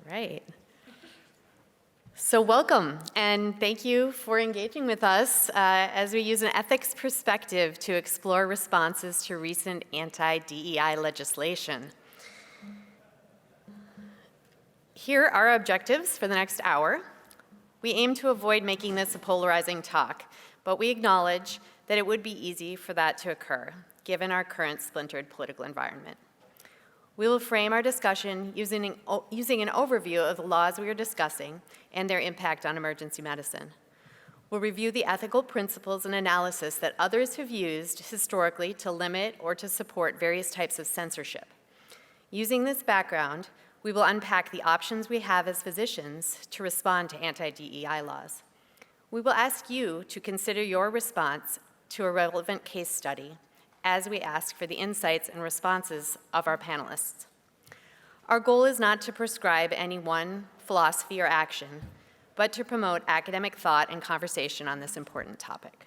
right. So welcome, and thank you for engaging with us as we use an ethics perspective to explore responses to recent anti-DEI legislation. Here are our objectives for the next hour. We aim to avoid making this a polarizing talk, but we acknowledge that it would be easy for that to occur, given our current splintered political environment. We will frame our discussion using an overview of the laws we are discussing and their impact on emergency medicine. We'll review the ethical principles and analysis that others have used historically to limit or to support various types of censorship. Using this background, we will unpack the options we have as physicians to respond to anti-DEI laws. We will ask you to consider your response to a relevant case study as we ask for the insights and responses of our panelists. Our goal is not to prescribe any one philosophy or action, but to promote academic thought and conversation on this important topic.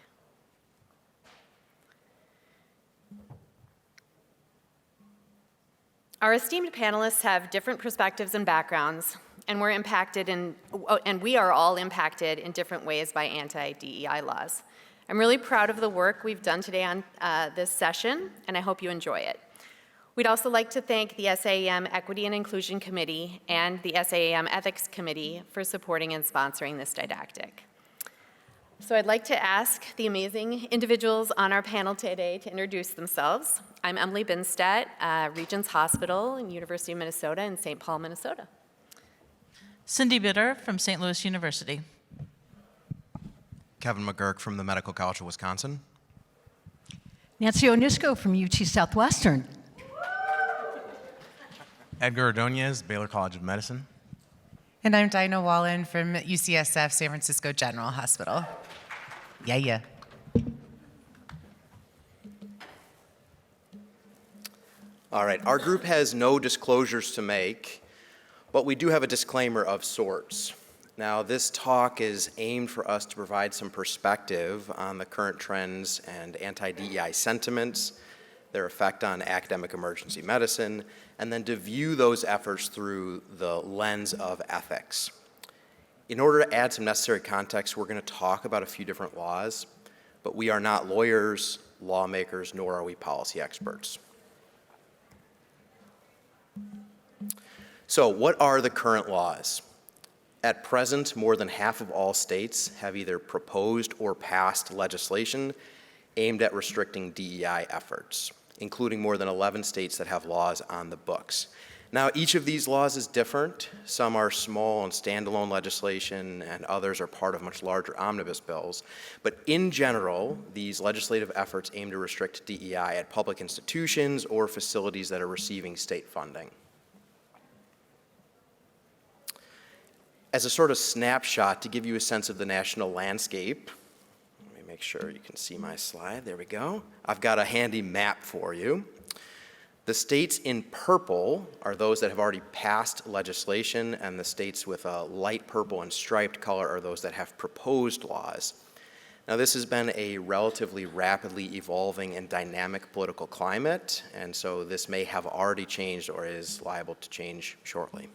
Our esteemed panelists have different perspectives and backgrounds, and we are all impacted in different ways by anti-DEI laws. I'm really proud of the work we've done today on this session, and I hope you enjoy it. We'd also like to thank the SAEM Equity and Inclusion Committee and the SAEM Ethics Committee for supporting and sponsoring this didactic. So I'd like to ask the amazing individuals on our panel today to introduce themselves. I'm Emily Binstedt, Regents Hospital and University of Minnesota in St. Paul, Minnesota. Cindy Bitter from St. Louis University. Kevin McGurk from the Medical College of Wisconsin. Nancy Onisko from UT Southwestern. Edgar Ordonez, Baylor College of Medicine. And I'm Dinah Wallen from UCSF San Francisco General Hospital. Yeah. All right, our group has no disclosures to make, but we do have a disclaimer of sorts. Now, this talk is aimed for us to provide some perspective on the current trends and anti-DEI sentiments, their effect on academic emergency medicine, and then to view those efforts through the lens of ethics. In order to add some necessary context, we're going to talk about a few different laws, but we are not lawyers, lawmakers, nor are we policy experts. So, what are the current laws? At present, more than half of all states have either proposed or passed legislation aimed at restricting DEI efforts, including more than 11 states that have laws on the books. Now, each of these laws is different. Some are small and standalone legislation, and others are part of much larger omnibus bills. But in general, these legislative efforts aim to restrict DEI at public institutions or facilities that are receiving state funding. As a sort of snapshot to give you a sense of the national landscape, let me make sure you can see my slide. There we go. I've got a handy map for you. The states in purple are those that have already passed legislation, and the states with a light purple and striped color are those that have proposed laws. Now, this has been a relatively rapidly evolving and dynamic political climate, and so this may have already changed or is liable to change shortly.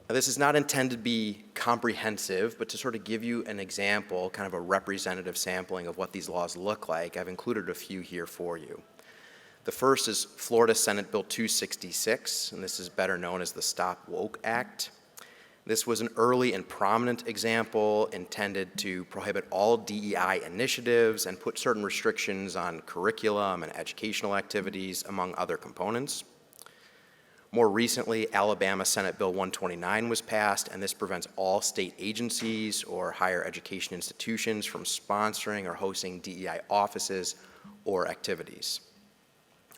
Now, this is not intended to be comprehensive, but to sort of give you an example, kind of a representative sampling of what these laws look like, I've included a few here for you. The first is Florida Senate Bill 266, and this is better known as the Stop Woke Act. This was an early and prominent example intended to prohibit all DEI initiatives and put certain restrictions on curriculum and educational activities, among other components. More recently, Alabama Senate Bill 129 was passed, and this prevents all state agencies or higher education institutions from sponsoring or hosting DEI offices or activities.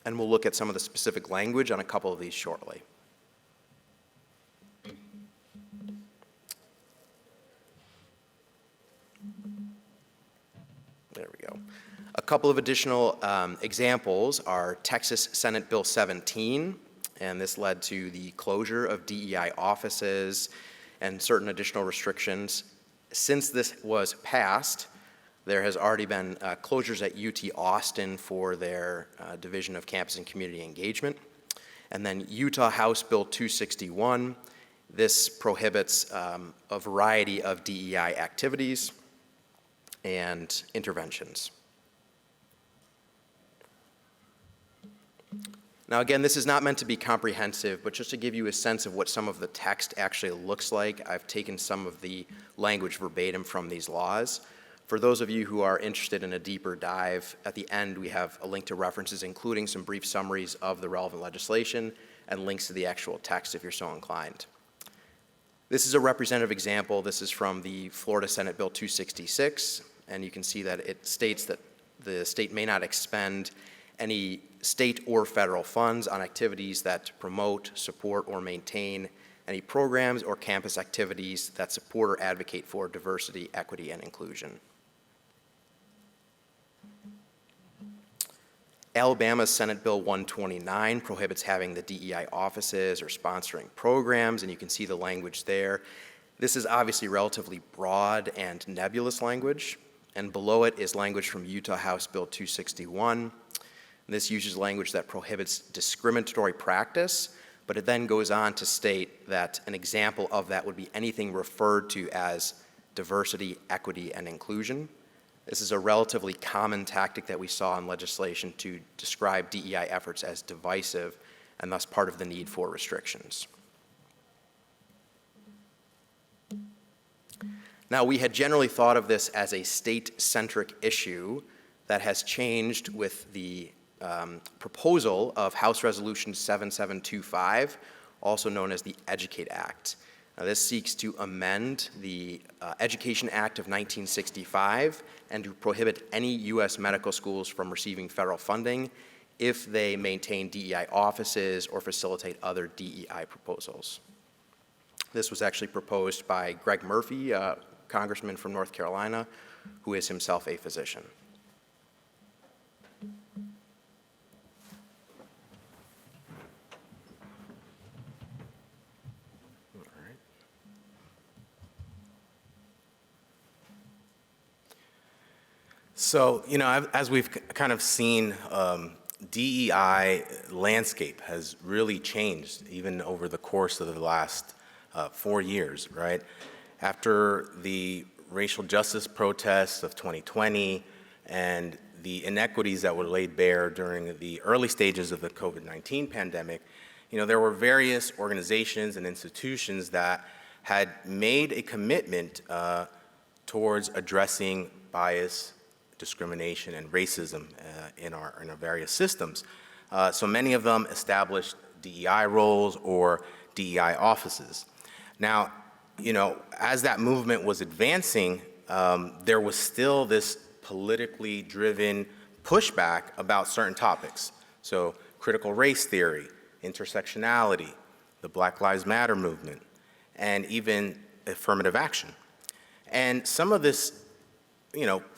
And we'll look at some of the specific language on a couple of these shortly. There we go. A couple of additional examples are Texas Senate Bill 17, and this led to the closure of DEI offices and certain additional restrictions. Since this was passed, there has already been closures at UT Austin for their Division of Campus and Community Engagement. And then Utah House Bill 261, this prohibits a variety of DEI activities and interventions. Now again, this is not meant to be comprehensive, but just to give you a sense of what some of the text actually looks like, I've taken some of the language verbatim from these laws. For those of you who are interested in a deeper dive, at the end we have a link to references, including some brief summaries of the relevant legislation and links to the actual text if you're so inclined. This is a representative example. This is from the Florida Senate Bill 266, and you can see that it states that the state may not expend any state or federal funds on activities that promote, support, or maintain any programs or campus activities that support or advocate for diversity, equity, and inclusion. Alabama's Senate Bill 129 prohibits having the DEI offices or sponsoring programs, and you can see the language there. This is obviously relatively broad and nebulous language, and below it is language from Utah House Bill 261. This uses language that prohibits discriminatory practice, but it then goes on to state that an example of that would be anything referred to as diversity, equity, and inclusion. This is a relatively common tactic that we saw in legislation to describe DEI efforts as divisive and thus part of the need for restrictions. Now, we had generally thought of this as a state-centric issue that has changed with the proposal of House Resolution 7725, also known as the Educate Act. Now, this seeks to amend the Education Act of 1965 and to prohibit any U.S. medical schools from receiving federal funding if they maintain DEI offices or facilitate other DEI proposals. This was actually proposed by Greg Murphy, a congressman from North Carolina, who is himself a physician. So, as we've kind of seen, DEI landscape has really changed even over the course of the last 4 years, right? After the racial justice protests of 2020 and the inequities that were laid bare during the early stages of the COVID-19 pandemic, there were various organizations and institutions that had made a commitment towards addressing bias, discrimination, and racism in our various systems. So many of them established DEI roles or DEI offices. Now, as that movement was advancing, there was still this politically driven pushback about certain topics. So critical race theory, intersectionality, the Black Lives Matter movement, and even affirmative action. And some of this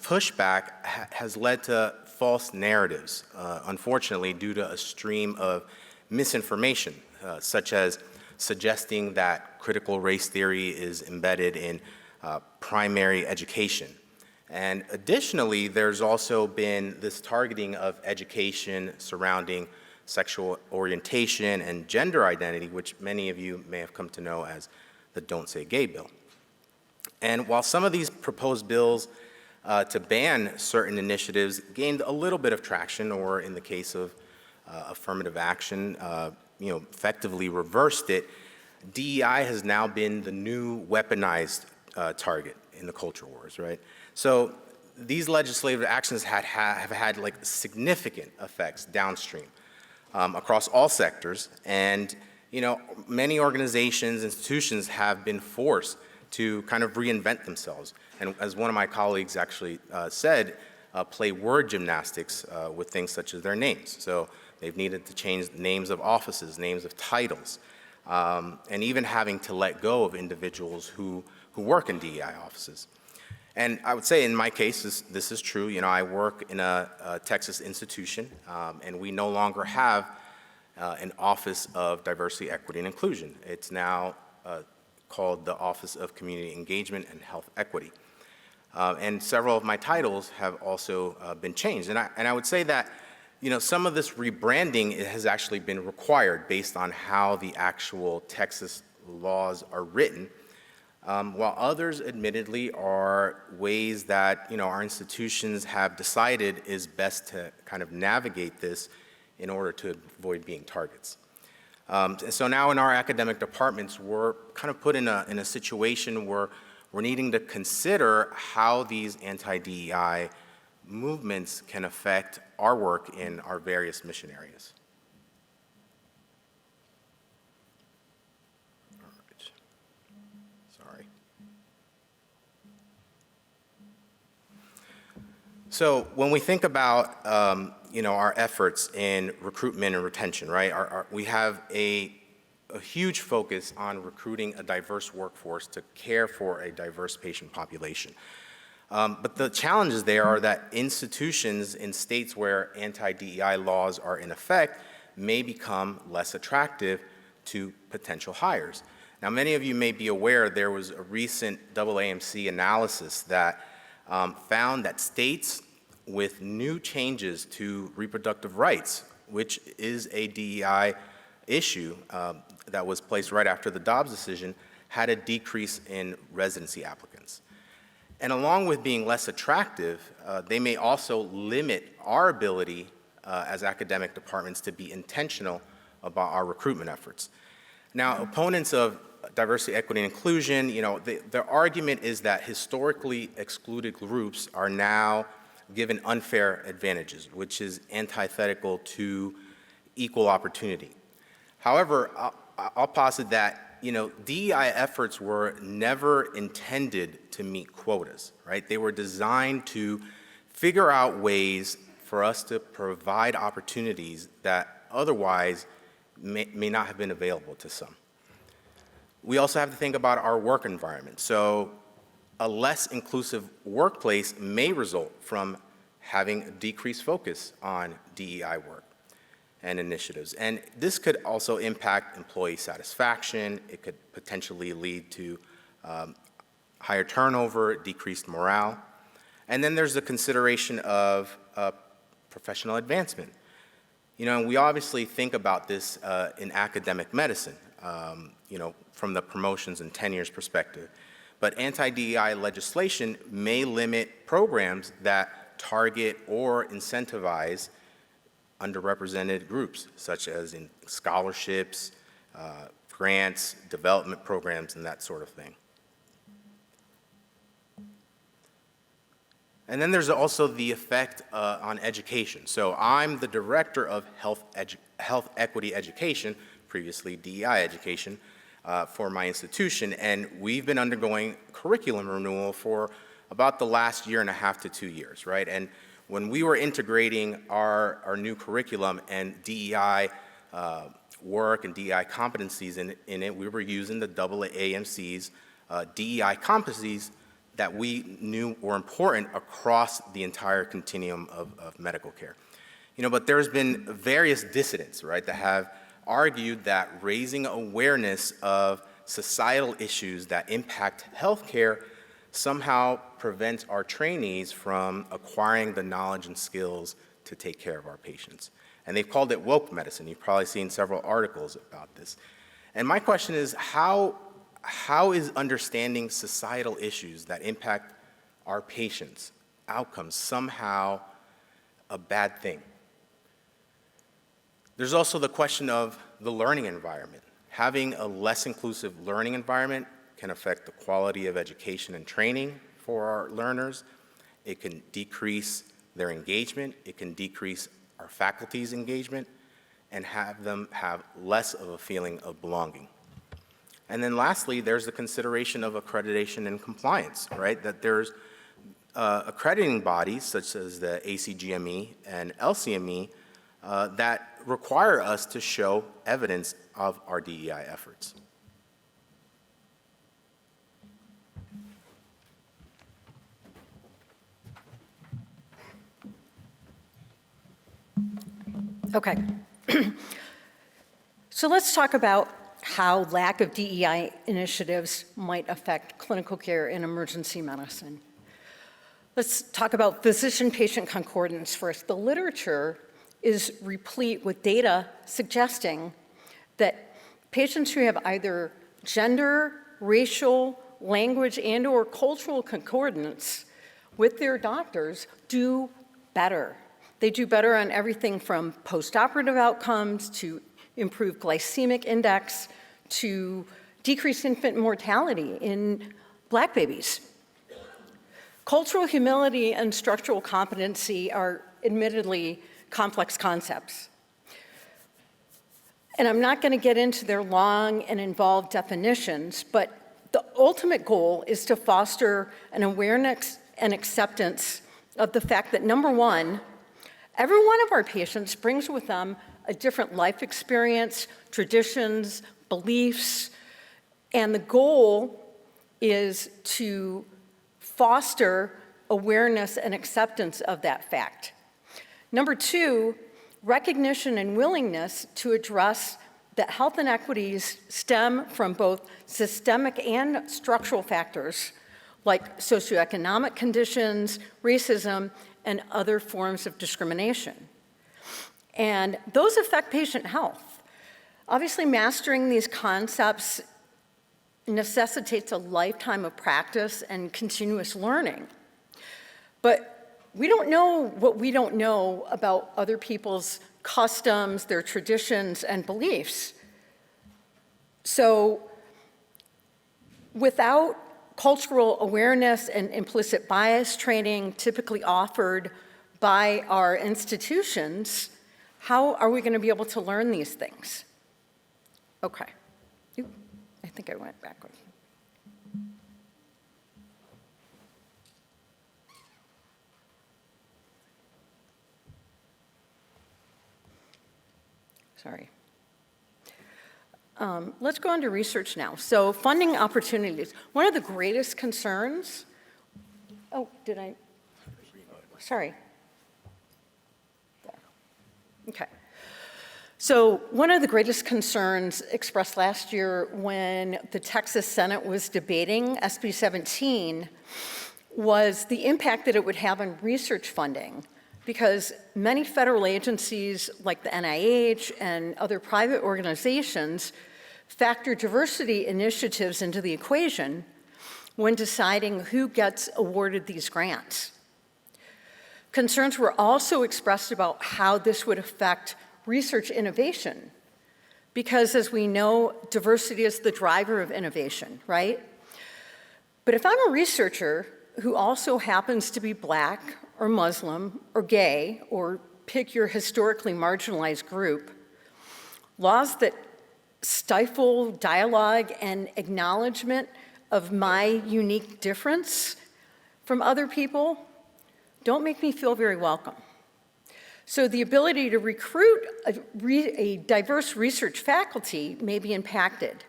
pushback has led to false narratives, unfortunately, due to a stream of misinformation, such as suggesting that critical race theory is embedded in primary education. And additionally, there's also been this targeting of education surrounding sexual orientation and gender identity, which many of you may have come to know as the Don't Say Gay bill. And while some of these proposed bills to ban certain initiatives gained a little bit of traction, or in the case of affirmative action, effectively reversed it, DEI has now been the new weaponized target in the culture wars, right? So these legislative actions have had like significant effects downstream across all sectors, and many organizations, institutions have been forced to kind of reinvent themselves. And as one of my colleagues actually said, play word gymnastics with things such as their names. So they've needed to change names of offices, names of titles, and even having to let go of individuals who work in DEI offices. And I would say in my case, this is true. I work in a Texas institution, and we no longer have an Office of Diversity, Equity, and Inclusion. It's now called the Office of Community Engagement and Health Equity. And several of my titles have also been changed. And I would say that, some of this rebranding has actually been required based on how the actual Texas laws are written, while others admittedly are ways that, our institutions have decided is best to kind of navigate this in order to avoid being targets. So now in our academic departments, we're kind of put in a situation where we're needing to consider how these anti-DEI movements can affect our work in our various mission areas. All right. Sorry. So when we think about our efforts in recruitment and retention, right? We have a huge focus on recruiting a diverse workforce to care for a diverse patient population. But the challenges there are that institutions in states where anti-DEI laws are in effect may become less attractive to potential hires. Now, many of you may be aware there was a recent AAMC analysis that found that states with new changes to reproductive rights, which is a DEI issue that was placed right after the Dobbs decision, had a decrease in residency applicants. And along with being less attractive, they may also limit our ability as academic departments to be intentional about our recruitment efforts. Now, opponents of diversity, equity, and inclusion, their argument is that historically excluded groups are now given unfair advantages, which is antithetical to equal opportunity. However, I'll posit that DEI efforts were never intended to meet quotas, right? They were designed to figure out ways for us to provide opportunities that otherwise may not have been available to some. We also have to think about our work environment. So a less inclusive workplace may result from having a decreased focus on DEI work and initiatives. And this could also impact employee satisfaction. It could potentially lead to higher turnover, decreased morale. And then there's the consideration of professional advancement. We obviously think about this in academic medicine, from the promotions and tenures perspective. But anti-DEI legislation may limit programs that target or incentivize underrepresented groups, such as in scholarships, grants, development programs, and that sort of thing. And then there's also the effect on education. So I'm the director of health equity education, previously DEI education, for my institution, and we've been undergoing curriculum renewal for about the last 1.5 to 2 years, right? And when we were integrating our new curriculum and DEI work and DEI competencies in it, we were using the AAMC's DEI competencies that we knew were important across the entire continuum of medical care. But there's been various dissidents, right, that have argued that raising awareness of societal issues that impact healthcare somehow prevents our trainees from acquiring the knowledge and skills to take care of our patients. And they've called it woke medicine. You've probably seen several articles about this. And my question is, how is understanding societal issues that impact our patients' outcomes somehow a bad thing? There's also the question of the learning environment. Having a less inclusive learning environment can affect the quality of education and training for our learners. It can decrease their engagement. It can decrease our faculty's engagement and have them have less of a feeling of belonging. And then lastly, there's the consideration of accreditation and compliance, right? That there's accrediting bodies such as the ACGME and LCME that require us to show evidence of our DEI efforts. Okay. So let's talk about how lack of DEI initiatives might affect clinical care in emergency medicine. Let's talk about physician-patient concordance first. The literature is replete with data suggesting that patients who have either gender, racial, language, and/or cultural concordance with their doctors do better. They do better on everything from postoperative outcomes to improved glycemic index to decreased infant mortality in Black babies. Cultural humility and structural competency are admittedly complex concepts. And I'm not going to get into their long and involved definitions, but the ultimate goal is to foster an awareness and acceptance of the fact that, number one, every one of our patients brings with them a different life experience, traditions, beliefs, and the goal is to foster awareness and acceptance of that fact. Number two, recognition and willingness to address that health inequities stem from both systemic and structural factors like socioeconomic conditions, racism, and other forms of discrimination. And those affect patient health. Obviously, mastering these concepts necessitates a lifetime of practice and continuous learning. But we don't know what we don't know about other people's customs, their traditions, and beliefs. So without cultural awareness and implicit bias training typically offered by our institutions, how are we going to be able to learn these things? Okay. Oop, I think I went backwards. Sorry. Let's go on to research now. So funding opportunities. One of the greatest concerns, sorry. There. Okay. So one of the greatest concerns expressed last year when the Texas Senate was debating SB 17 was the impact that it would have on research funding, because many federal agencies like the NIH and other private organizations factor diversity initiatives into the equation when deciding who gets awarded these grants. Concerns were also expressed about how this would affect research innovation, because as we know, diversity is the driver of innovation, right? But if I'm a researcher who also happens to be Black or Muslim or gay, or pick your historically marginalized group, laws that stifle dialogue and acknowledgement of my unique difference from other people don't make me feel very welcome. So the ability to recruit a diverse research faculty may be impacted.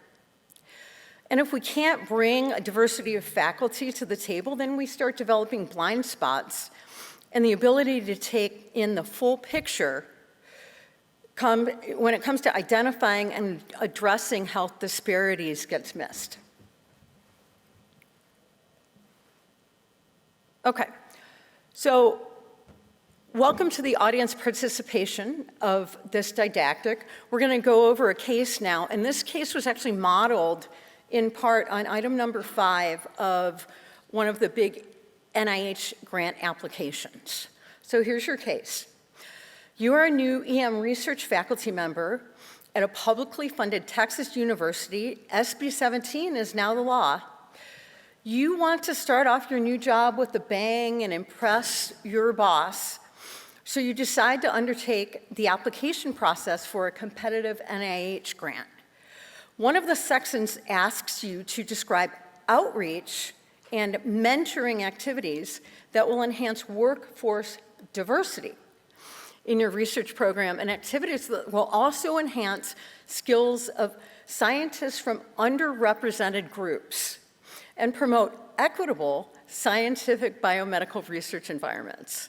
And if we can't bring a diversity of faculty to the table, then we start developing blind spots, and the ability to take in the full picture when it comes to identifying and addressing health disparities gets missed. Okay, so welcome to the audience participation of this didactic. We're going to go over a case now, and this case was actually modeled in part on item number 5 of one of the big NIH grant applications. So here's your case. You are a new EM research faculty member at a publicly funded Texas university. SB 17 is now the law. You want to start off your new job with a bang and impress your boss, so you decide to undertake the application process for a competitive NIH grant. One of the sections asks you to describe outreach and mentoring activities that will enhance workforce diversity in your research program, and activities that will also enhance skills of scientists from underrepresented groups and promote equitable scientific biomedical research environments.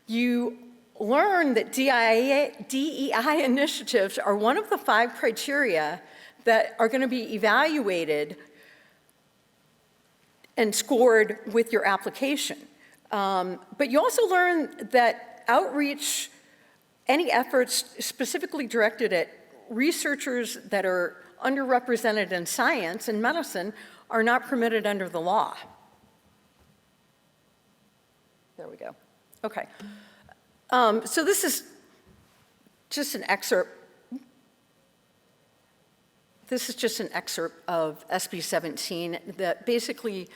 You learn that DEI initiatives are one of the 5 criteria that are going to be evaluated and scored with your application. But you also learn that outreach any efforts specifically directed at researchers that are underrepresented in science and medicine are not permitted under the law. There we go. Okay. So this is just an excerpt. This is just an excerpt of SB 17 that basically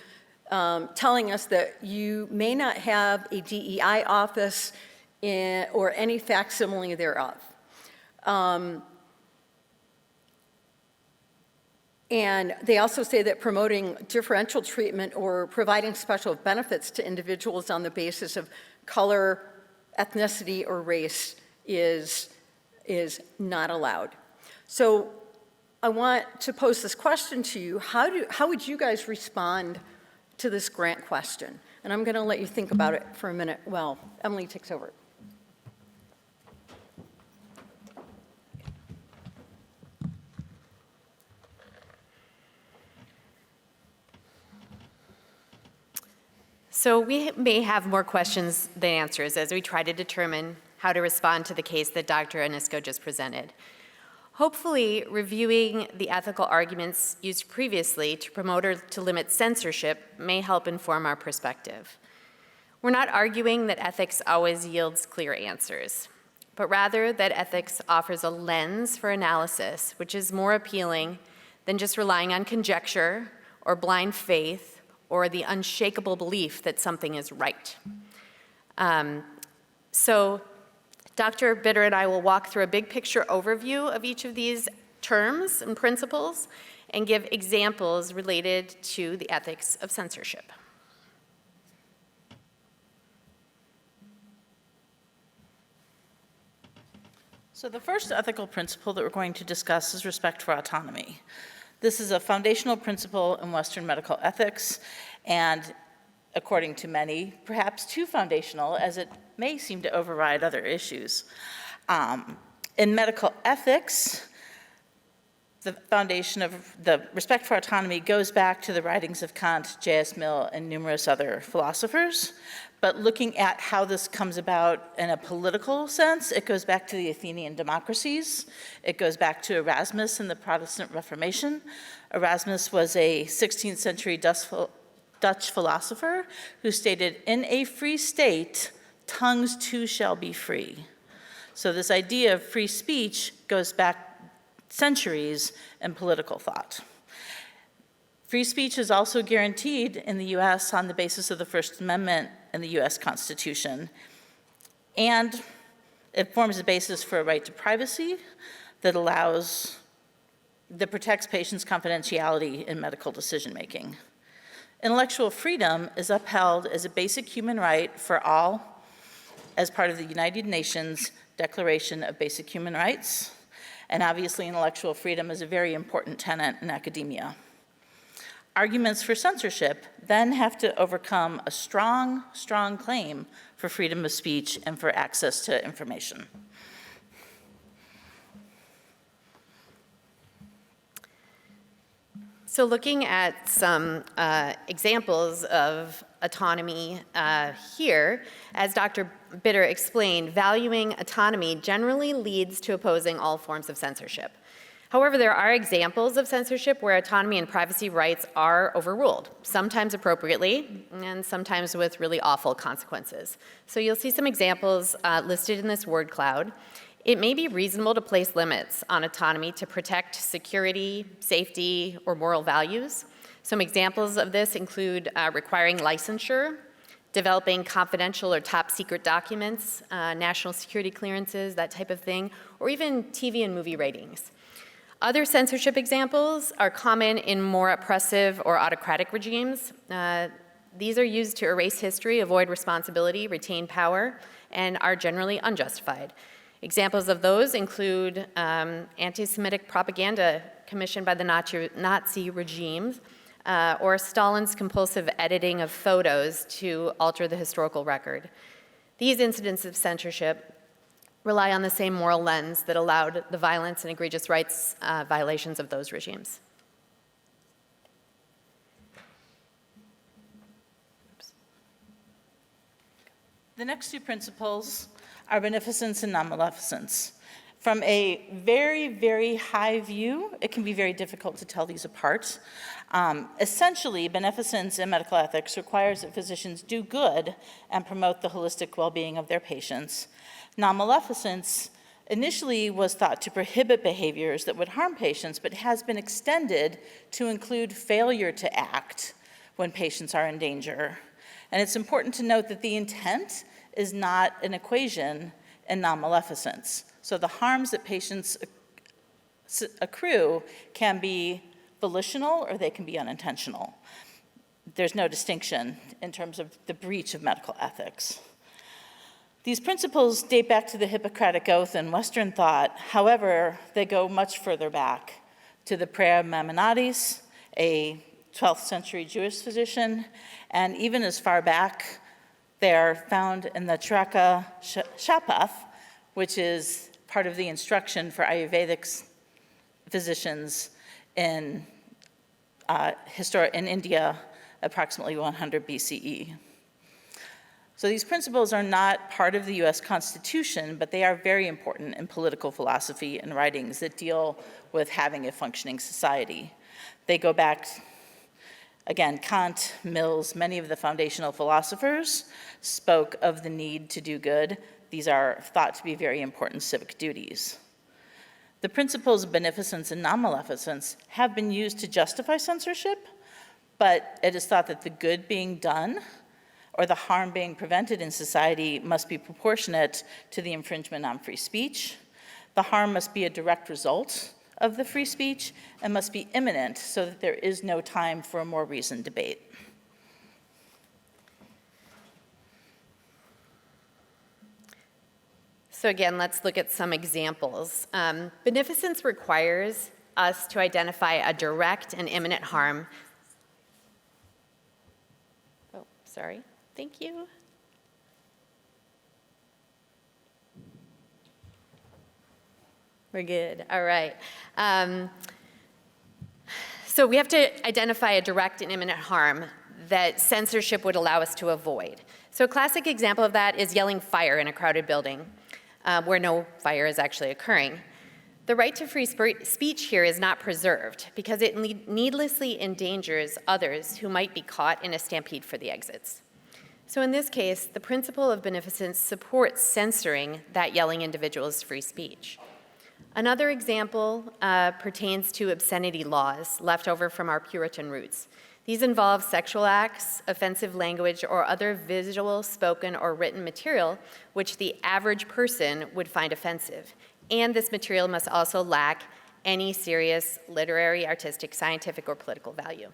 telling us that you may not have a DEI office or any facsimile thereof. And they also say that promoting differential treatment or providing special benefits to individuals on the basis of color, ethnicity, or race is not allowed. So I want to pose this question to you. How would you guys respond to this grant question? And I'm going to let you think about it for a minute. Well, Emily takes over. So we may have more questions than answers as we try to determine how to respond to the case that Dr. Onisko just presented. Hopefully, reviewing the ethical arguments used previously to promote or to limit censorship may help inform our perspective. We're not arguing that ethics always yields clear answers, but rather that ethics offers a lens for analysis which is more appealing than just relying on conjecture or blind faith or the unshakable belief that something is right. So Dr. Bitter and I will walk through a big picture overview of each of these terms and principles and give examples related to the ethics of censorship. So the first ethical principle that we're going to discuss is respect for autonomy. This is a foundational principle in Western medical ethics, and according to many, perhaps too foundational, as it may seem to override other issues. In medical ethics, the foundation of the respect for autonomy goes back to the writings of Kant, J.S. Mill, and numerous other philosophers. But looking at how this comes about in a political sense, it goes back to the Athenian democracies. It goes back to Erasmus and the Protestant Reformation. Erasmus was a 16th century Dutch philosopher who stated, "In a free state, tongues too shall be free." So this idea of free speech goes back centuries in political thought. Free speech is also guaranteed in the US on the basis of the First Amendment in the US Constitution. And it forms the basis for a right to privacy that protects patients' confidentiality in medical decision-making. Intellectual freedom is upheld as a basic human right for all as part of the United Nations Declaration of Basic Human Rights. And obviously, intellectual freedom is a very important tenet in academia. Arguments for censorship then have to overcome a strong, strong claim for freedom of speech and for access to information. So looking at some examples of autonomy here, as Dr. Bitter explained, valuing autonomy generally leads to opposing all forms of censorship. However, there are examples of censorship where autonomy and privacy rights are overruled, sometimes appropriately and sometimes with really awful consequences. So you'll see some examples listed in this word cloud. It may be reasonable to place limits on autonomy to protect security, safety, or moral values. Some examples of this include requiring licensure, developing confidential or top secret documents, national security clearances, that type of thing, or even TV and movie ratings. Other censorship examples are common in more oppressive or autocratic regimes. These are used to erase history, avoid responsibility, retain power, and are generally unjustified. Examples of those include anti-Semitic propaganda commissioned by the Nazi regimes, or Stalin's compulsive editing of photos to alter the historical record. These incidents of censorship rely on the same moral lens that allowed the violence and egregious rights violations of those regimes. The next two principles are beneficence and non-maleficence. From a very, very high view, it can be very difficult to tell these apart. Essentially, beneficence in medical ethics requires that physicians do good and promote the holistic well-being of their patients. Non-maleficence initially was thought to prohibit behaviors that would harm patients, but has been extended to include failure to act when patients are in danger. And it's important to note that the intent is not an equation in non-maleficence. So the harms that patients accrue can be volitional or they can be unintentional. There's no distinction in terms of the breach of medical ethics. These principles date back to the Hippocratic Oath in Western thought. However, they go much further back to the prayer of Maimonides, a 12th century Jewish physician, and even as far back, they are found in the Charaka Shapath, which is part of the instruction for Ayurvedic physicians in India, approximately 100 BCE. So these principles are not part of the US Constitution, but they are very important in political philosophy and writings that deal with having a functioning society. They go back, again, Kant, Mills, many of the foundational philosophers spoke of the need to do good. These are thought to be very important civic duties. The principles of beneficence and non-maleficence have been used to justify censorship, but it is thought that the good being done or the harm being prevented in society must be proportionate to the infringement on free speech. The harm must be a direct result of the free speech and must be imminent so that there is no time for a more reasoned debate. So again, let's look at some examples. Beneficence requires us to identify a direct and imminent harm. Oh, sorry. Thank you. We're good. All right. So we have to identify a direct and imminent harm that censorship would allow us to avoid. So a classic example of that is yelling fire in a crowded building where no fire is actually occurring. The right to free speech here is not preserved because it needlessly endangers others who might be caught in a stampede for the exits. So in this case, the principle of beneficence supports censoring that yelling individual's free speech. Another example pertains to obscenity laws left over from our Puritan roots. These involve sexual acts, offensive language, or other visual, spoken, or written material which the average person would find offensive. And this material must also lack any serious literary, artistic, scientific, or political value.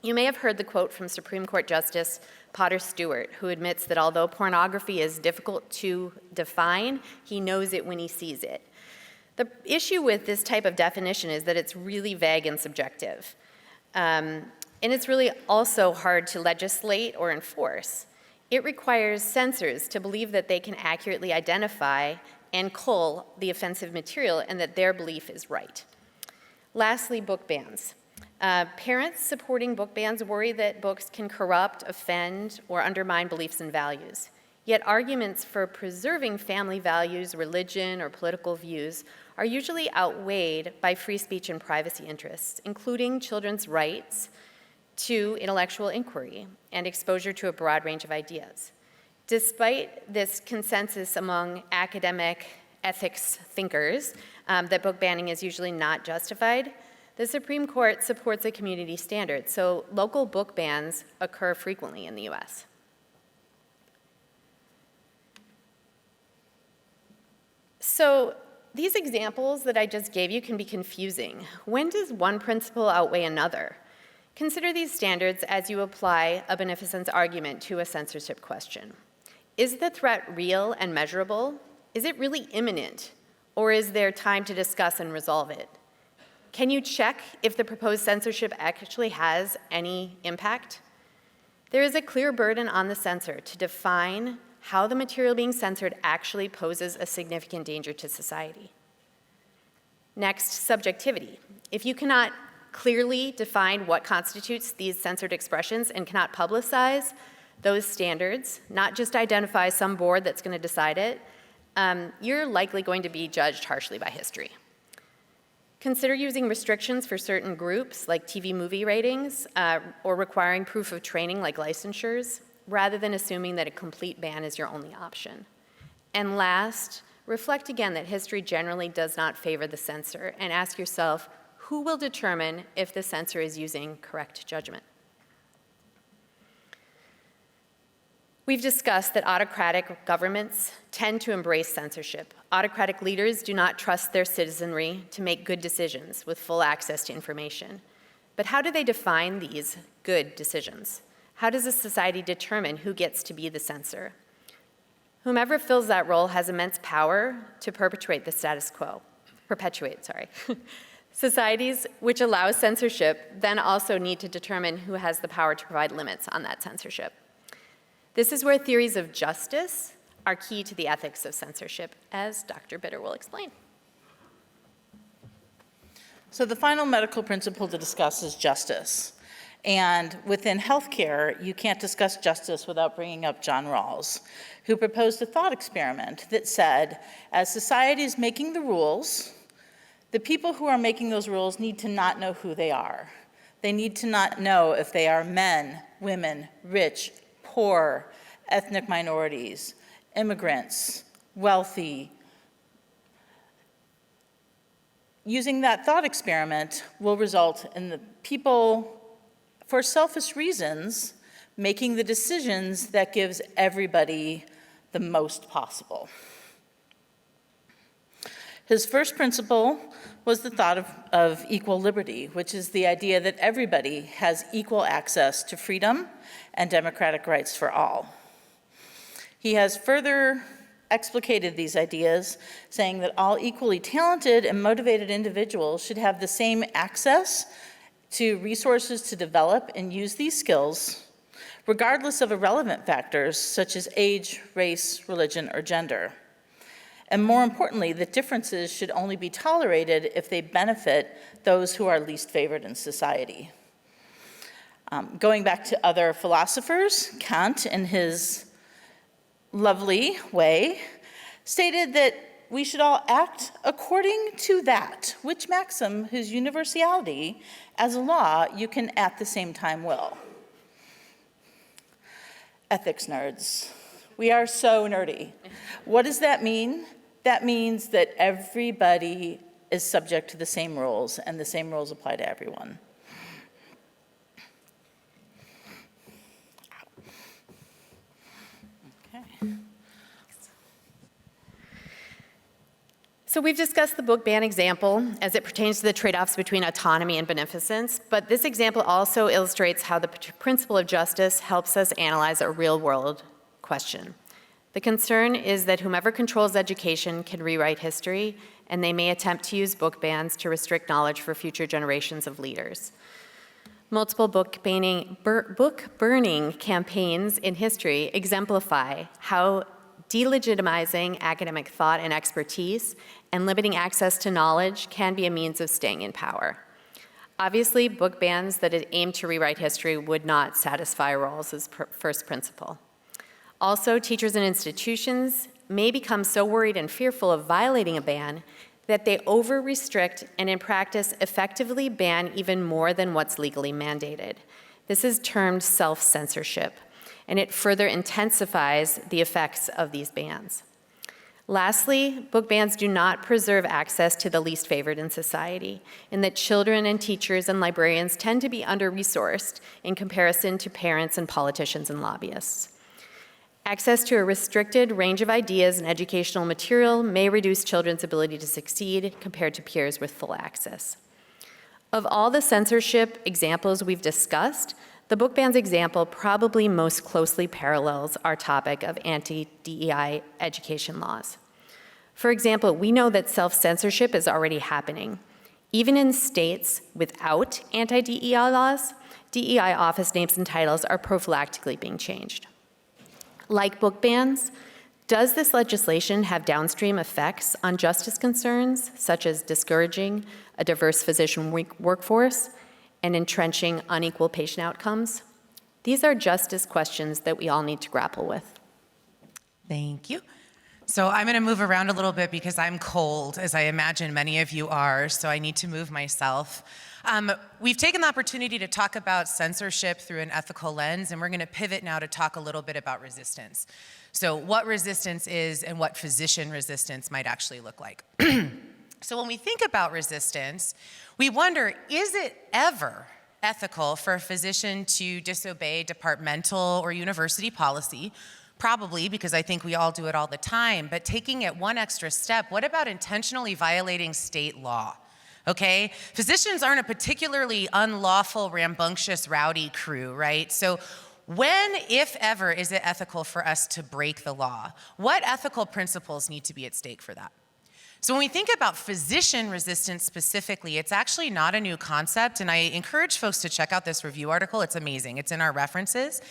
You may have heard the quote from Supreme Court Justice Potter Stewart, who admits that although pornography is difficult to define, he knows it when he sees it. The issue with this type of definition is that it's really vague and subjective. And it's really also hard to legislate or enforce. It requires censors to believe that they can accurately identify and cull the offensive material and that their belief is right. Lastly, book bans. Parents supporting book bans worry that books can corrupt, offend, or undermine beliefs and values. Yet arguments for preserving family values, religion, or political views are usually outweighed by free speech and privacy interests, including children's rights to intellectual inquiry and exposure to a broad range of ideas. Despite this consensus among academic ethics thinkers that book banning is usually not justified, the Supreme Court supports a community standard, so local book bans occur frequently in the US. So these examples that I just gave you can be confusing. When does one principle outweigh another? Consider these standards as you apply a beneficence argument to a censorship question. Is the threat real and measurable? Is it really imminent? Or is there time to discuss and resolve it? Can you check if the proposed censorship actually has any impact? There is a clear burden on the censor to define how the material being censored actually poses a significant danger to society. Next, subjectivity. If you cannot clearly define what constitutes these censored expressions and cannot publicize those standards, not just identify some board that's going to decide it, you're likely going to be judged harshly by history. Consider using restrictions for certain groups, like TV movie ratings, or requiring proof of training, like licensures, rather than assuming that a complete ban is your only option. And last, reflect again that history generally does not favor the censor, and ask yourself, who will determine if the censor is using correct judgment? We've discussed that autocratic governments tend to embrace censorship. Autocratic leaders do not trust their citizenry to make good decisions with full access to information. But how do they define these good decisions? How does a society determine who gets to be the censor? Whomever fills that role has immense power to perpetuate the status quo. Societies which allow censorship then also need to determine who has the power to provide limits on that censorship. This is where theories of justice are key to the ethics of censorship, as Dr. Bitter will explain. So the final medical principle to discuss is justice. And within healthcare, you can't discuss justice without bringing up John Rawls, who proposed a thought experiment that said, as society is making the rules, the people who are making those rules need to not know who they are. They need to not know if they are men, women, rich, poor, ethnic minorities, immigrants, wealthy. Using that thought experiment will result in the people, for selfish reasons, making the decisions that gives everybody the most possible. His first principle was the thought of equal liberty, which is the idea that everybody has equal access to freedom and democratic rights for all. He has further explicated these ideas, saying that all equally talented and motivated individuals should have the same access to resources to develop and use these skills, regardless of irrelevant factors such as age, race, religion, or gender. And more importantly, that differences should only be tolerated if they benefit those who are least favored in society. Going back to other philosophers, Kant, in his lovely way, stated that we should all act according to that, which maxim, whose universality as a law you can at the same time will. Ethics nerds. We are so nerdy. What does that mean? That means that everybody is subject to the same rules, and the same rules apply to everyone. Okay. So we've discussed the book ban example as it pertains to the trade-offs between autonomy and beneficence, but this example also illustrates how the principle of justice helps us analyze a real-world question. The concern is that whomever controls education can rewrite history, and they may attempt to use book bans to restrict knowledge for future generations of leaders. Multiple book burning campaigns in history exemplify how delegitimizing academic thought and expertise and limiting access to knowledge can be a means of staying in power. Obviously, book bans that aim to rewrite history would not satisfy Rawls's first principle. Also, teachers and institutions may become so worried and fearful of violating a ban that they over-restrict and in practice effectively ban even more than what's legally mandated. This is termed self-censorship, and it further intensifies the effects of these bans. Lastly, book bans do not preserve access to the least favored in society, in that children and teachers and librarians tend to be under-resourced in comparison to parents and politicians and lobbyists. Access to a restricted range of ideas and educational material may reduce children's ability to succeed compared to peers with full access. Of all the censorship examples we've discussed, the book ban's example probably most closely parallels our topic of anti-DEI education laws. For example, we know that self-censorship is already happening. Even in states without anti-DEI laws, DEI office names and titles are prophylactically being changed. Like book bans, does this legislation have downstream effects on justice concerns, such as discouraging a diverse physician workforce and entrenching unequal patient outcomes? These are justice questions that we all need to grapple with. Thank you. So I'm going to move around a little bit because I'm cold, as I imagine many of you are, so I need to move myself. We've taken the opportunity to talk about censorship through an ethical lens, and we're going to pivot now to talk a little bit about resistance. So what resistance is and what physician resistance might actually look like. So when we think about resistance, we wonder, is it ever ethical for a physician to disobey departmental or university policy? Probably, because I think we all do it all the time, but taking it one extra step, what about intentionally violating state law? Okay, physicians aren't a particularly unlawful, rambunctious, rowdy crew, right? So when, if ever, is it ethical for us to break the law? What ethical principles need to be at stake for that? So when we think about physician resistance specifically, it's actually not a new concept, and I encourage folks to check out this review article. It's amazing. It's in our references.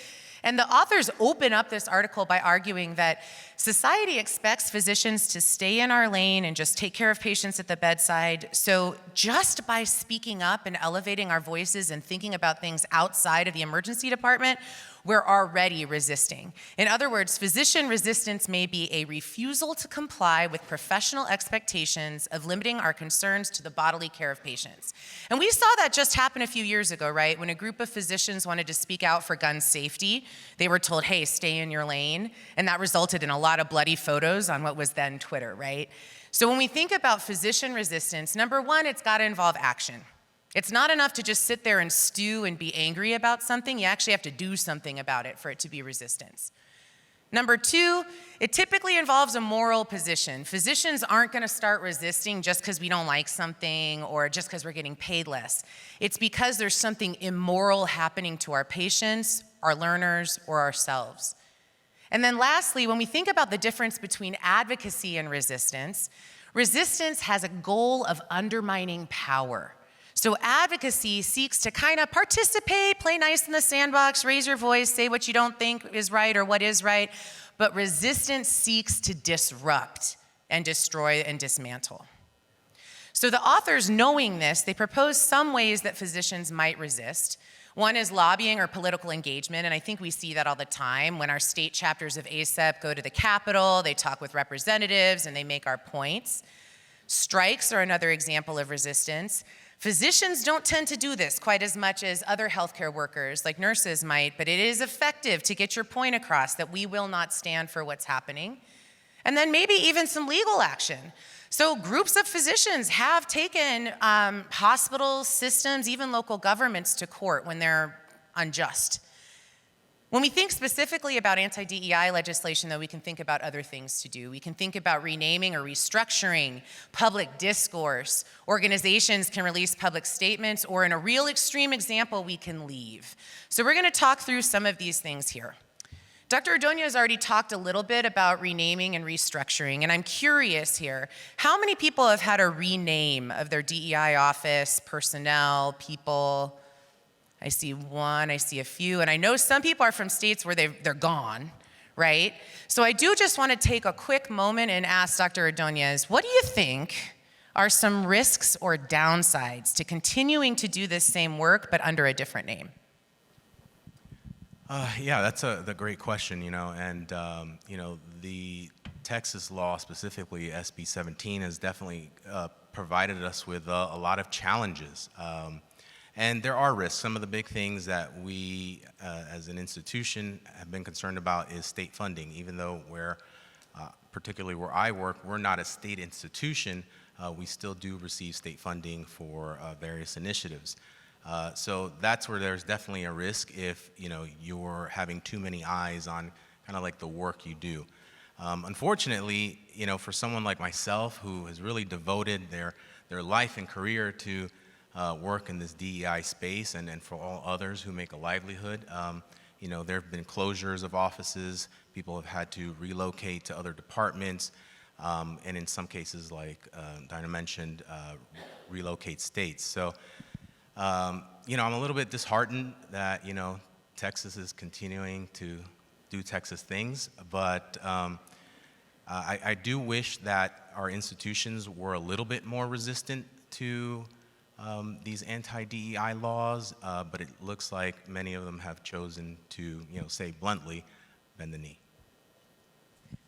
And the authors open up this article by arguing that society expects physicians to stay in our lane and just take care of patients at the bedside. So just by speaking up and elevating our voices and thinking about things outside of the emergency department, we're already resisting. In other words, physician resistance may be a refusal to comply with professional expectations of limiting our concerns to the bodily care of patients. And we saw that just happen a few years ago, right? When a group of physicians wanted to speak out for gun safety, they were told, hey, stay in your lane. And that resulted in a lot of bloody photos on what was then Twitter, right? So when we think about physician resistance, number one, it's got to involve action. It's not enough to just sit there and stew and be angry about something. You actually have to do something about it for it to be resistance. Number two, it typically involves a moral position. Physicians aren't going to start resisting just because we don't like something or just because we're getting paid less. It's because there's something immoral happening to our patients, our learners, or ourselves. And then lastly, when we think about the difference between advocacy and resistance, resistance has a goal of undermining power. So advocacy seeks to kind of participate, play nice in the sandbox, raise your voice, say what you don't think is right or what is right. But resistance seeks to disrupt and destroy and dismantle. So the authors, knowing this, they propose some ways that physicians might resist. One is lobbying or political engagement, and I think we see that all the time. When our state chapters of ACEP go to the Capitol, they talk with representatives and they make our points. Strikes are another example of resistance. Physicians don't tend to do this quite as much as other healthcare workers, like nurses might, but it is effective to get your point across that we will not stand for what's happening. And then maybe even some legal action. So groups of physicians have taken hospitals, systems, even local governments to court when they're unjust. When we think specifically about anti-DEI legislation, though, we can think about other things to do. We can think about renaming or restructuring, public discourse. Organizations can release public statements, or in a real extreme example, we can leave. So we're going to talk through some of these things here. Dr. Ordonez has already talked a little bit about renaming and restructuring, and I'm curious here, how many people have had a rename of their DEI office, personnel, people? I see one, I see a few, and I know some people are from states where they're gone, right? So I do just want to take a quick moment and ask Dr. Ordonez, what do you think are some risks or downsides to continuing to do this same work but under a different name? Yeah, that's the great question, and the Texas law, specifically SB 17, has definitely provided us with a lot of challenges. And there are risks. Some of the big things that we, as an institution, have been concerned about is state funding. Even though particularly where I work, we're not a state institution, we still do receive state funding for various initiatives. So that's where there's definitely a risk if you're having too many eyes on kind of like the work you do. Unfortunately, for someone like myself who has really devoted their life and career to work in this DEI space, and for all others who make a livelihood, there have been closures of offices. People have had to relocate to other departments, and in some cases, like Dinah mentioned, relocate states. So. I'm a little bit disheartened that, Texas is continuing to do Texas things, but I do wish that our institutions were a little bit more resistant to these anti-DEI laws, but it looks like many of them have chosen to, say bluntly, bend the knee.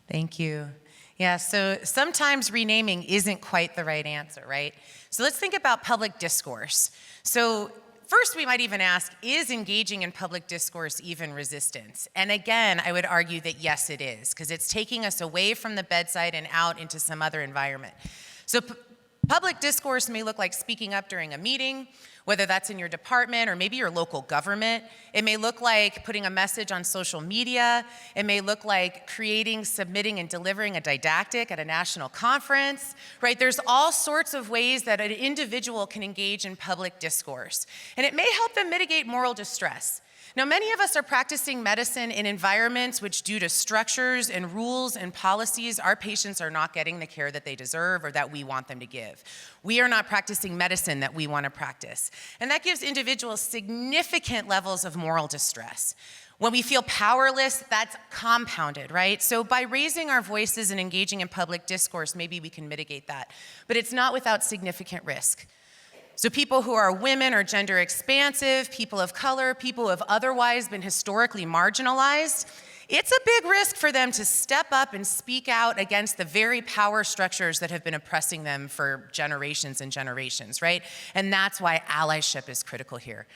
Thank you. Yeah, so sometimes renaming isn't quite the right answer, right? So let's think about public discourse. So first we might even ask, is engaging in public discourse even resistance? And again, I would argue that yes, it is, because it's taking us away from the bedside and out into some other environment. So public discourse may look like speaking up during a meeting, whether that's in your department or maybe your local government. It may look like putting a message on social media. It may look like creating, submitting, and delivering a didactic at a national conference, right? There's all sorts of ways that an individual can engage in public discourse. And it may help them mitigate moral distress. Now, many of us are practicing medicine in environments which, due to structures and rules and policies, our patients are not getting the care that they deserve or that we want them to give. We are not practicing medicine that we want to practice. And that gives individuals significant levels of moral distress. When we feel powerless, that's compounded, right? So by raising our voices and engaging in public discourse, maybe we can mitigate that. But it's not without significant risk. So people who are women or gender expansive, people of color, people who have otherwise been historically marginalized, it's a big risk for them to step up and speak out against the very power structures that have been oppressing them for generations and generations, right? And that's why allyship is critical here.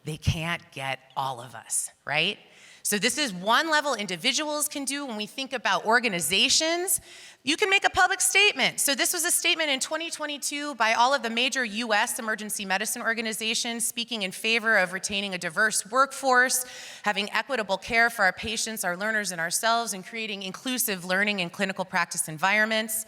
They can't get all of us, right? So this is one level individuals can do. When we think about organizations, you can make a public statement. So this was a statement in 2022 by all of the major US emergency medicine organizations speaking in favor of retaining a diverse workforce, having equitable care for our patients, our learners, and ourselves, and creating inclusive learning and clinical practice environments.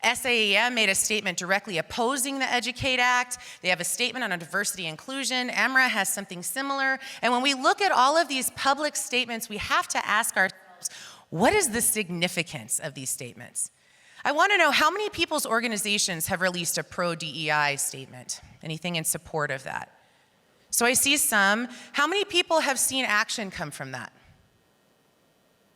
SAEM made a statement directly opposing the EDUCATE Act. They have a statement on diversity and inclusion. EMRA has something similar. And when we look at all of these public statements, we have to ask ourselves, what is the significance of these statements? I want to know how many people's organizations have released a pro-DEI statement, anything in support of that. So I see some. How many people have seen action come from that?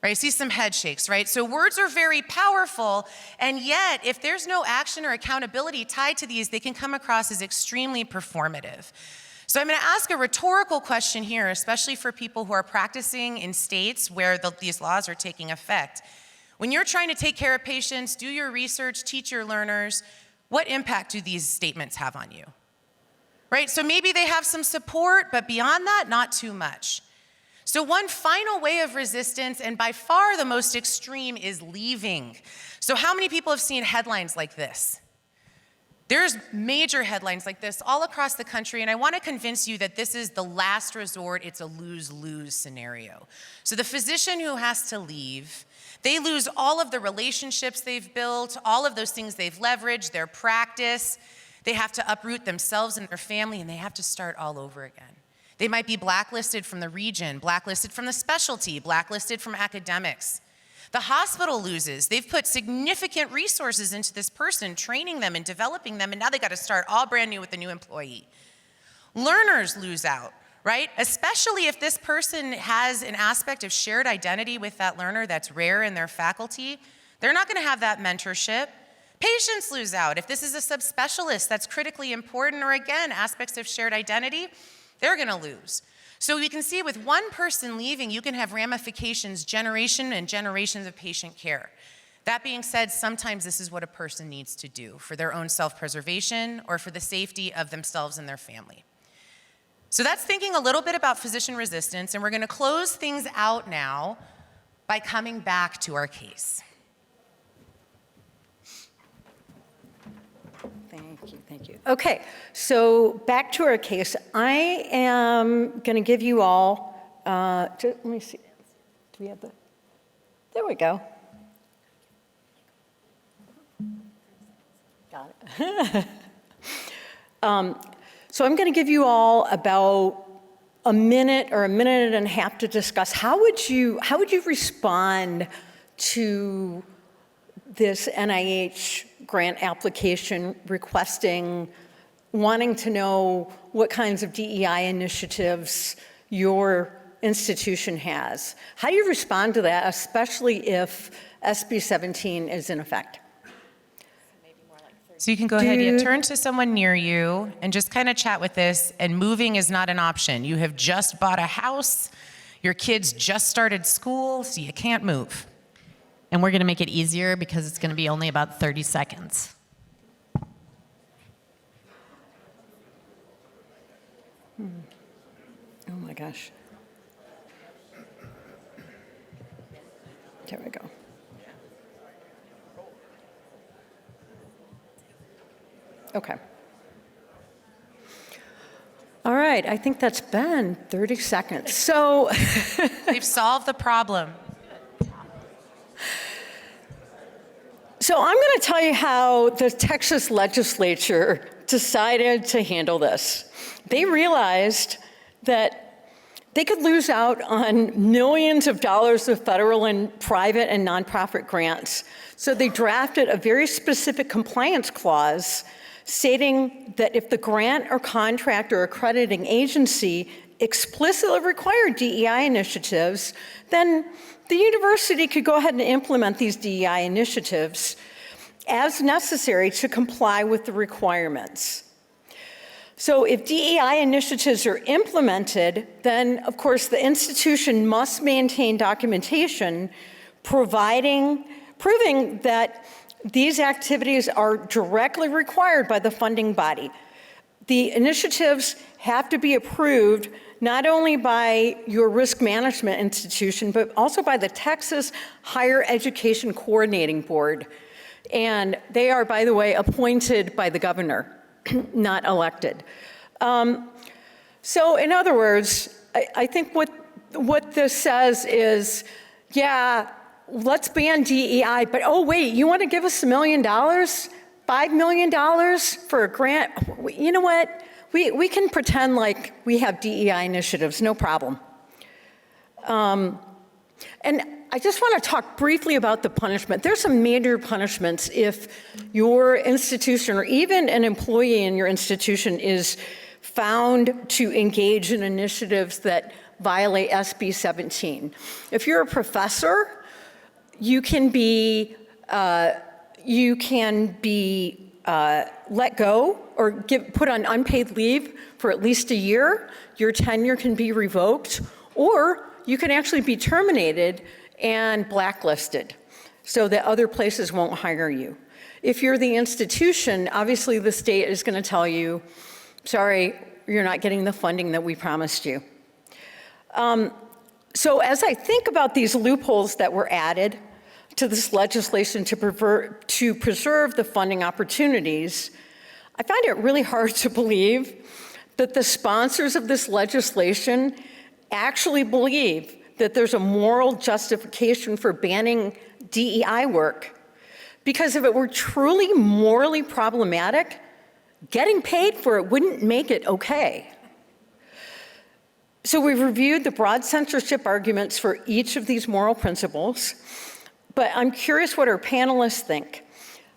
Right, I see some head shakes, right? So words are very powerful, and yet if there's no action or accountability tied to these, they can come across as extremely performative. So I'm going to ask a rhetorical question here, especially for people who are practicing in states where these laws are taking effect. When you're trying to take care of patients, do your research, teach your learners, what impact do these statements have on you? Right, so maybe they have some support, but beyond that, not too much. So one final way of resistance, and by far the most extreme, is leaving. So how many people have seen headlines like this? There's major headlines like this all across the country, and I want to convince you that this is the last resort. It's a lose-lose scenario. So the physician who has to leave, they lose all of the relationships they've built, all of those things they've leveraged, their practice. They have to uproot themselves and their family, and they have to start all over again. They might be blacklisted from the region, blacklisted from the specialty, blacklisted from academics. The hospital loses. They've put significant resources into this person, training them and developing them, and now they got to start all brand new with a new employee. Learners lose out, right? Especially if this person has an aspect of shared identity with that learner that's rare in their faculty. They're not going to have that mentorship. Patients lose out. If this is a subspecialist that's critically important, or again, aspects of shared identity, they're going to lose. So we can see with one person leaving, you can have ramifications, generation and generations of patient care. That being said, sometimes this is what a person needs to do for their own self-preservation or for the safety of themselves and their family. So that's thinking a little bit about physician resistance, and we're going to close things out now by coming back to our case. Thank you. Okay, so back to our case. I am going to give you all, let me see, do we have the, there we go. Got it. So I'm going to give you all about a minute or a minute and a half to discuss how would you respond to this NIH grant application requesting, wanting to know what kinds of DEI initiatives your institution has. How do you respond to that, especially if SB 17 is in effect? So you can go ahead and turn to someone near you and just kind of chat with this, and moving is not an option. You have just bought a house, your kids just started school, so you can't move. And we're going to make it easier because it's going to be only about 30 seconds. Oh my gosh. There we go. Okay. All right, I think that's been 30 seconds. So They've solved the problem. So I'm going to tell you how the Texas legislature decided to handle this. They realized that they could lose out on millions of dollars of federal and private and nonprofit grants. So they drafted a very specific compliance clause stating that if the grant or contract or accrediting agency explicitly required DEI initiatives, then the university could go ahead and implement these DEI initiatives as necessary to comply with the requirements. So if DEI initiatives are implemented, then of course the institution must maintain documentation proving that these activities are directly required by the funding body. The initiatives have to be approved not only by your risk management institution, but also by the Texas Higher Education Coordinating Board. And they are, by the way, appointed by the governor, not elected. So in other words, I think what this says is, yeah, let's ban DEI, but oh wait, you want to give us $1 million, $5 million for a grant? You know what? We can pretend like we have DEI initiatives, no problem. And I just want to talk briefly about the punishment. There's some major punishments if your institution or even an employee in your institution is found to engage in initiatives that violate SB 17. If you're a professor, you can be let go or put on unpaid leave for at least a year. Your tenure can be revoked, or you can actually be terminated and blacklisted so that other places won't hire you. If you're the institution, obviously the state is going to tell you, sorry, you're not getting the funding that we promised you. So as I think about these loopholes that were added to this legislation to preserve the funding opportunities, I find it really hard to believe that the sponsors of this legislation actually believe that there's a moral justification for banning DEI work. Because if it were truly morally problematic, getting paid for it wouldn't make it okay. So we've reviewed the broad censorship arguments for each of these moral principles, but I'm curious what our panelists think.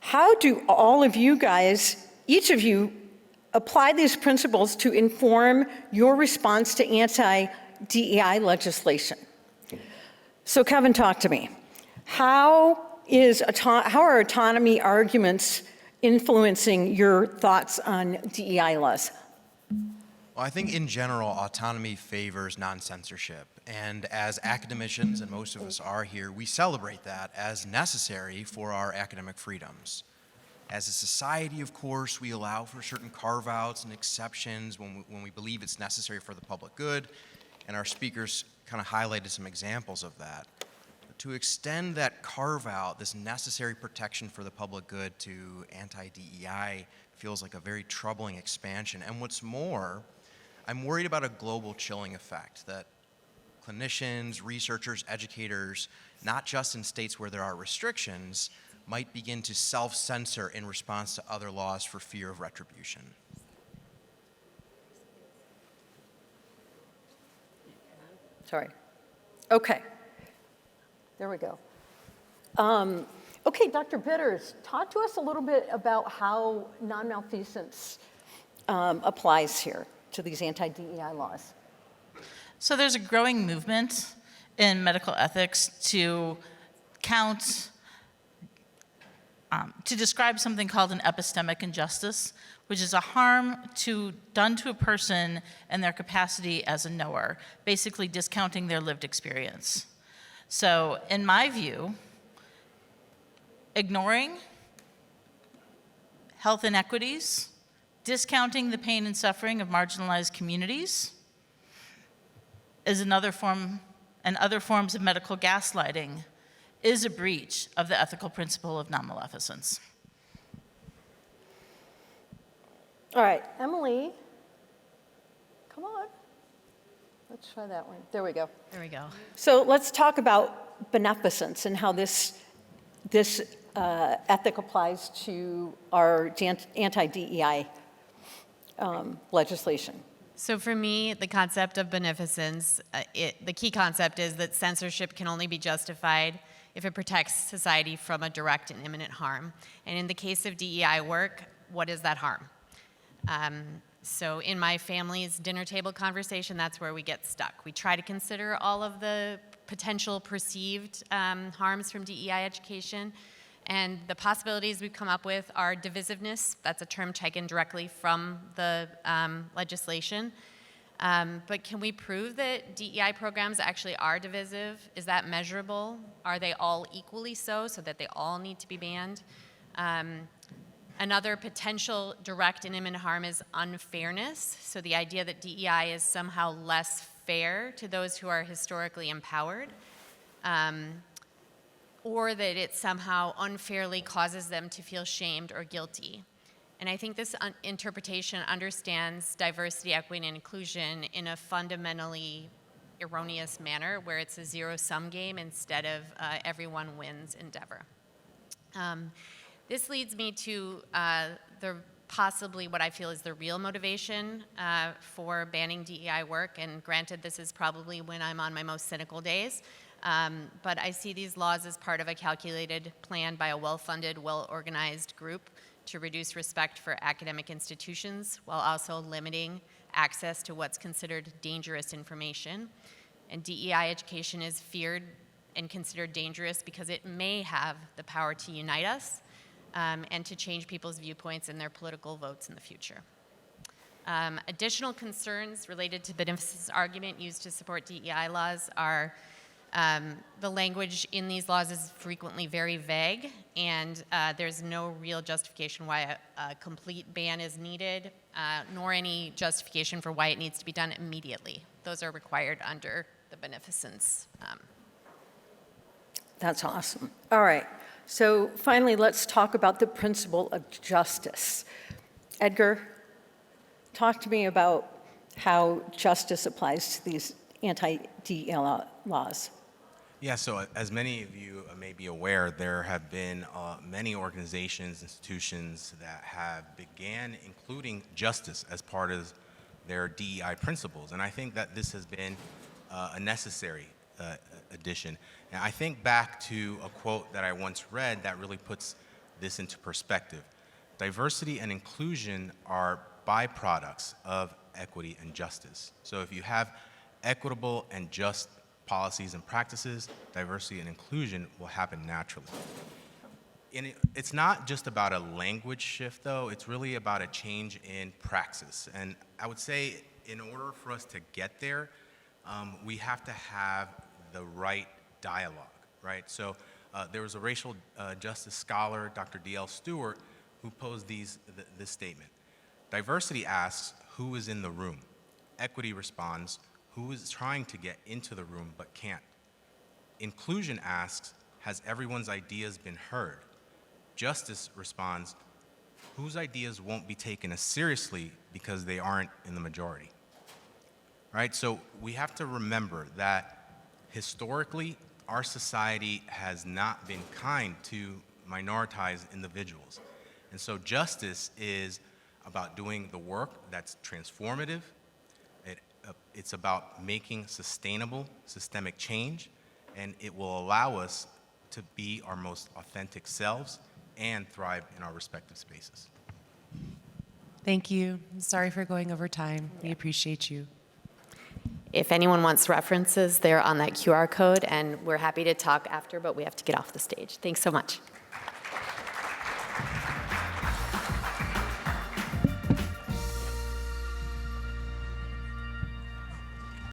How do all of you guys, each of you, apply these principles to inform your response to anti-DEI legislation? So Kevin, talk to me. How are autonomy arguments influencing your thoughts on DEI laws? Well, I think in general, autonomy favors non-censorship. And as academicians, and most of us are here, we celebrate that as necessary for our academic freedoms. As a society, of course, we allow for certain carve-outs and exceptions when we believe it's necessary for the public good, and our speakers kind of highlighted some examples of that. But to extend that carve-out, this necessary protection for the public good to anti-DEI feels like a very troubling expansion. And what's more, I'm worried about a global chilling effect that clinicians, researchers, educators, not just in states where there are restrictions, might begin to self-censor in response to other laws for fear of retribution. Sorry. Okay. There we go. Okay, Dr. Bitters, talk to us a little bit about how non-malfeasance applies here to these anti-DEI laws. So there's a growing movement in medical ethics to describe something called an epistemic injustice, which is a harm done to a person and their capacity as a knower, basically discounting their lived experience. So in my view, ignoring health inequities, discounting the pain and suffering of marginalized communities is another form, and other forms of medical gaslighting is a breach of the ethical principle of non-maleficence. All right, Emily, come on. Let's try that one. There we go. There we go. So let's talk about beneficence and how this ethic applies to our anti-DEI legislation. So for me, the concept of beneficence, the key concept is that censorship can only be justified if it protects society from a direct and imminent harm. And in the case of DEI work, what is that harm? So in my family's dinner table conversation, that's where we get stuck. We try to consider all of the potential perceived harms from DEI education, and the possibilities we've come up with are divisiveness. That's a term taken directly from the legislation. But can we prove that DEI programs actually are divisive? Is that measurable? Are they all equally so that they all need to be banned? Another potential direct and imminent harm is unfairness. So the idea that DEI is somehow less fair to those who are historically empowered, or that it somehow unfairly causes them to feel shamed or guilty. And I think this interpretation understands diversity, equity, and inclusion in a fundamentally erroneous manner, where it's a zero-sum game instead of everyone wins endeavor. This leads me to possibly what I feel is the real motivation for banning DEI work, and granted, this is probably when I'm on my most cynical days, but I see these laws as part of a calculated plan by a well-funded, well-organized group to reduce respect for academic institutions while also limiting access to what's considered dangerous information. And DEI education is feared and considered dangerous because it may have the power to unite us and to change people's viewpoints and their political votes in the future. Additional concerns related to beneficence argument used to support DEI laws are the language in these laws is frequently very vague, and there's no real justification why a complete ban is needed, nor any justification for why it needs to be done immediately. Those are required under the beneficence. That's awesome. All right. So finally, let's talk about the principle of justice. Edgar, talk to me about how justice applies to these anti-DEI laws. Yeah, so as many of you may be aware, there have been many organizations, institutions that have began including justice as part of their DEI principles. And I think that this has been a necessary addition. And I think back to a quote that I once read that really puts this into perspective. Diversity and inclusion are byproducts of equity and justice. So if you have equitable and just policies and practices, diversity and inclusion will happen naturally. And it's not just about a language shift, though. It's really about a change in praxis. And I would say in order for us to get there, we have to have the right dialogue, right? So there was a racial justice scholar, Dr. D.L. Stewart, who posed this statement. Diversity asks, who is in the room? Equity responds, who is trying to get into the room but can't? Inclusion asks, has everyone's ideas been heard? Justice responds, whose ideas won't be taken as seriously because they aren't in the majority? Right? So we have to remember that historically, our society has not been kind to minoritized individuals. And so justice is about doing the work that's transformative. It's about making sustainable systemic change, and it will allow us to be our most authentic selves and thrive in our respective spaces. Thank you. Sorry for going over time. We appreciate you. If anyone wants references, they're on that QR code, and we're happy to talk after, but we have to get off the stage. Thanks so much.